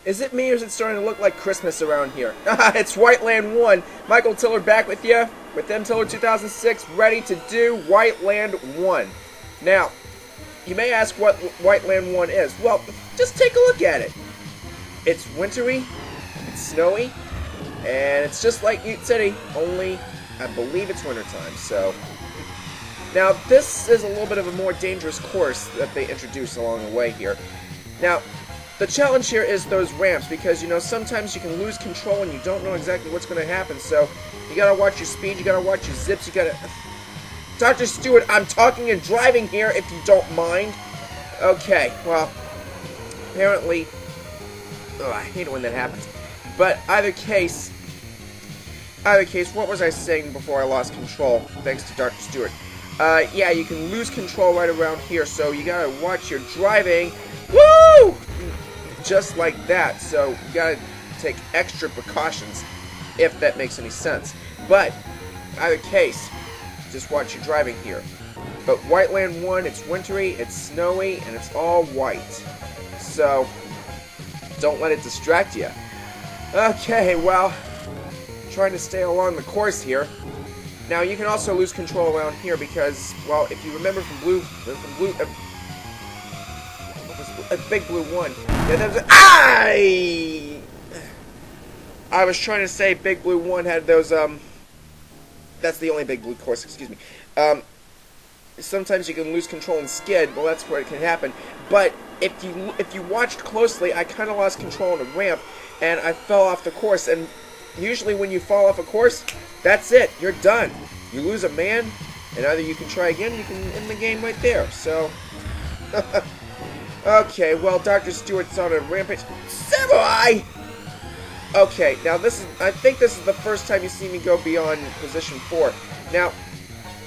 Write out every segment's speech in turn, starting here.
Is it me or is it starting to look like Christmas around here? It's Whiteland 1. Michael Tiller back with you with M Tiller 2006, ready to do Whiteland 1. Now, you may ask what Whiteland 1 is. Well, just take a look at it. It's wintry, it's snowy, and it's just like Ute City, only I believe it's wintertime. So, now this is a little bit of a more dangerous course that they introduce along the way here. Now, the challenge here is those ramps, because, you know, sometimes you can lose control and you don't know exactly what's going to happen, so you gotta watch your speed, you gotta watch your zips, you gotta... Dr. Stewart, I'm talking and driving here, if you don't mind. Okay, well, apparently... Oh, I hate it when that happens. But either case, what was I saying before I lost control, thanks to Dr. Stewart? Yeah, you can lose control right around here, so you gotta watch your driving. Woo! Just like that, so you gotta take extra precautions, if that makes any sense. But, either case, just watch your driving here. But Whiteland 1, it's wintry, it's snowy, and it's all white. So, don't let it distract you. Okay, well, trying to stay along the course here. Now, you can also lose control around here because, well, if you remember from Big Blue 1. Yeah, that was, I was trying to say Big Blue 1 had those, that's the only Big Blue course, excuse me. Sometimes you can lose control and skid, well, that's where it can happen. But if you watched closely, I kind of lost control on a ramp, and I fell off the course, and usually when you fall off a course, that's it, you're done. You lose a man, and either you can try again, or you can end the game right there, so... Okay, well, Dr. Stewart's on a rampage. Samurai! Okay, now I think this is the first time you see me go beyond position 4. Now,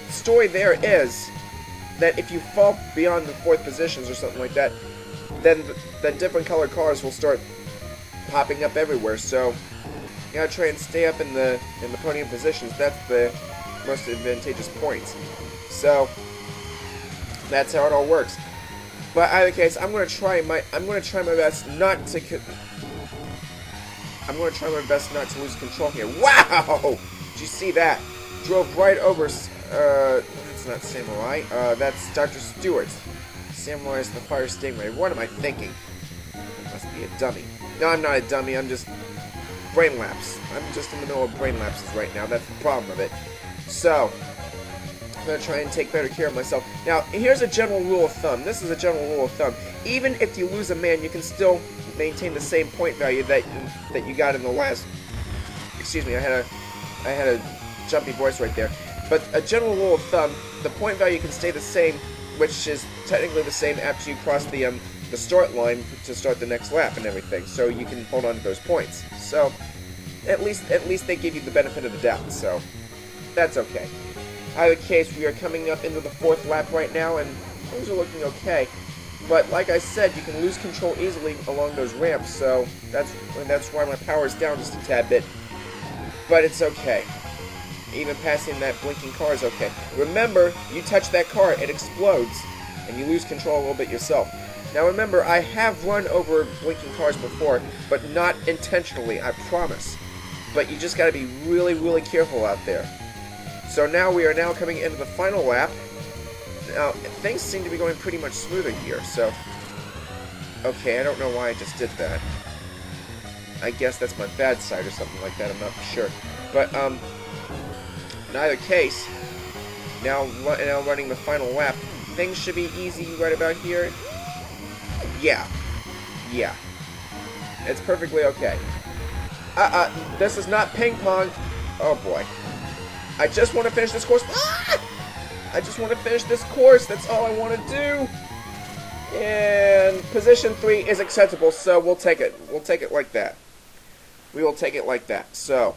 the story there is that if you fall beyond the 4th positions or something like that, then different colored cars will start popping up everywhere, so you gotta try and stay up in the podium positions. That's the most advantageous points. So, that's how it all works. But in either case, I'm gonna try my best not to lose control here. Wow! Did you see that? Drove right over. That's not Samurai. That's Dr. Stewart. Samurai is the fire stingray. What am I thinking? I must be a dummy. No, I'm not a dummy. I'm just brain lapse. I'm just in the middle of brain lapses right now. That's the problem of it. So. I'm going to try and take better care of myself. Now, here's a general rule of thumb. This is a general rule of thumb. Even if you lose a man, you can still maintain the same point value that you got in the last... Excuse me, I had a jumpy voice right there. But a general rule of thumb, the point value can stay the same, which is technically the same after you cross the start line to start the next lap and everything. So you can hold on to those points. So, at least they give you the benefit of the doubt. So, that's okay. Either case, we are coming up into the 4th lap right now, and things are looking okay. But like I said, you can lose control easily along those ramps, so that's why my power's down just a tad bit. But it's okay. Even passing that blinking car is okay. Remember, you touch that car, it explodes, and you lose control a little bit yourself. Now remember, I have run over blinking cars before, but not intentionally, I promise. But you just gotta be really, really careful out there. So now we are coming into the final lap. Now, things seem to be going pretty much smoother here, so... Okay, I don't know why I just did that. I guess that's my bad side or something like that, I'm not sure. But, in either case, now running the final lap, things should be easy right about here. Yeah. Yeah. It's perfectly okay. This is not ping pong. Oh boy. I just want to finish this course. I just want to finish this course. That's all I want to do. And position 3 is acceptable, so we'll take it. We'll take it like that. We will take it like that. So,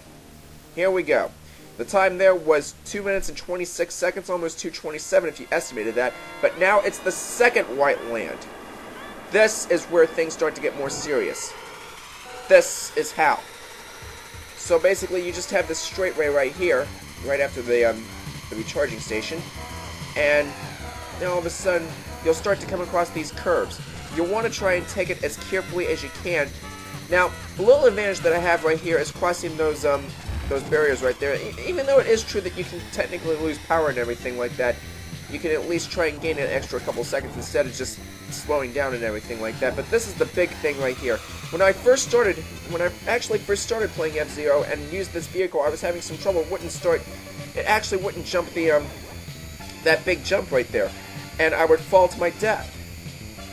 here we go. The time there was 2 minutes and 26 seconds, almost 2:27 if you estimated that. But now it's the second white land. This is where things start to get more serious. This is how. So basically, you just have this straightaway right here, right after the recharging station, and then all of a sudden, you'll start to come across these curves. you'll want to try and take it as carefully as you can. Now, the little advantage that I have right here is crossing those barriers right there. Even though it is true that you can technically lose power and everything like that, you can at least try and gain an extra couple seconds instead of just slowing down and everything like that. But this is the big thing right here. When I actually first started playing F-Zero and used this vehicle, I was having some trouble. It actually wouldn't jump that big jump right there, and I would fall to my death.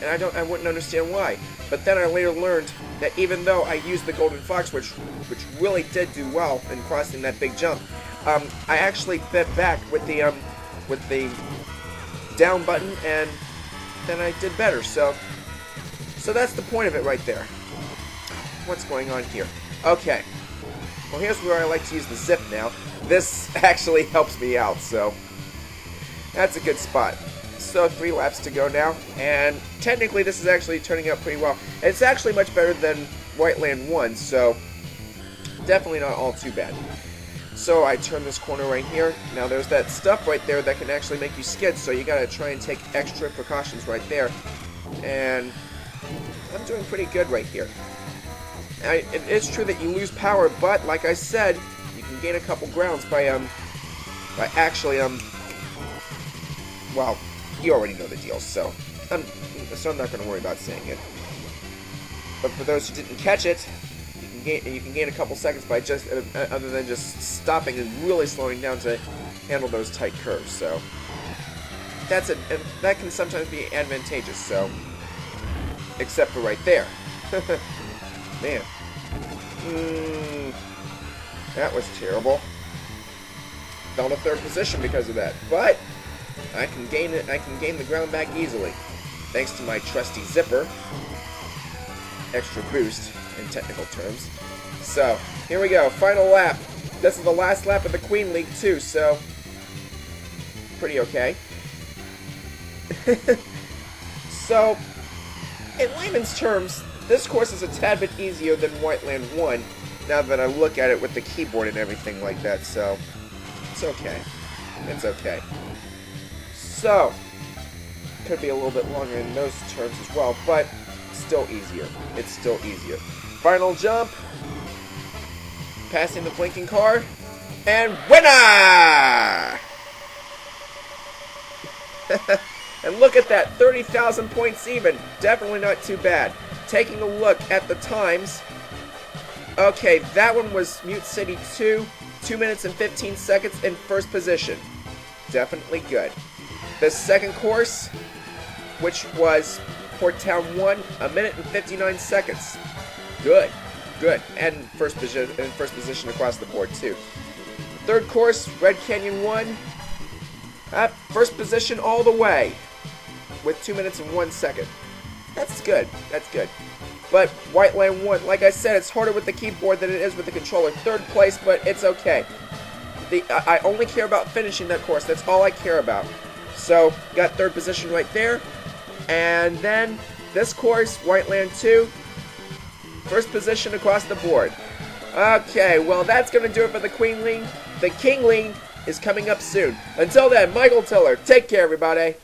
And I wouldn't understand why. But then I later learned that even though I used the Golden Fox, which really did do well in crossing that big jump, I actually bent back with the down button, and then I did better. So that's the point of it right there. What's going on here? Okay. Well, here's where I like to use the zip now. This actually helps me out, so that's a good spot. So 3 laps to go now, and technically this is actually turning out pretty well. It's actually much better than Whiteland 1, so definitely not all too bad. So I turn this corner right here. Now there's that stuff right there that can actually make you skid, so you gotta try and take extra precautions right there. And I'm doing pretty good right here. It is true that you lose power, but like I said, you can gain a couple grounds by actually well, you already know the deal, so I'm not going to worry about saying it. But for those who didn't catch it, you can gain a couple seconds by just other than just stopping and really slowing down to handle those tight curves. So that can sometimes be advantageous. So except for right there, man, that was terrible. Fell to 3rd position because of that, but I can gain the ground back easily, thanks to my trusty zipper. Extra boost, in technical terms. So, here we go, final lap. This is the last lap of the Queen League, too, so pretty okay. So, in layman's terms, this course is a tad bit easier than Whiteland 1, now that I look at it with the keyboard and everything like that, so it's okay. It's okay. So, could be a little bit longer in those terms as well, but still easier. It's still easier. Final jump. Passing the blinking car. And winner! And look at that, 30,000 points even. Definitely not too bad. Taking a look at the times. Okay, that one was Mute City 2, 2 minutes and 15 seconds in 1st position. Definitely good. The second course, which was Port Town 1, 1 minute and 59 seconds. Good, good. And first position across the board, too. Third course, Red Canyon 1, 1st position all the way, with 2 minutes and 1 second. That's good, that's good. But Whiteland 1, like I said, it's harder with the keyboard than it is with the controller. 3rd place, but it's okay. I only care about finishing that course. That's all I care about. So, got 3rd position right there. And then, this course, Whiteland 2, 1st position across the board. Okay, well, that's going to do it for the Queen League. The King League is coming up soon. Until then, Michael Tiller, take care, everybody.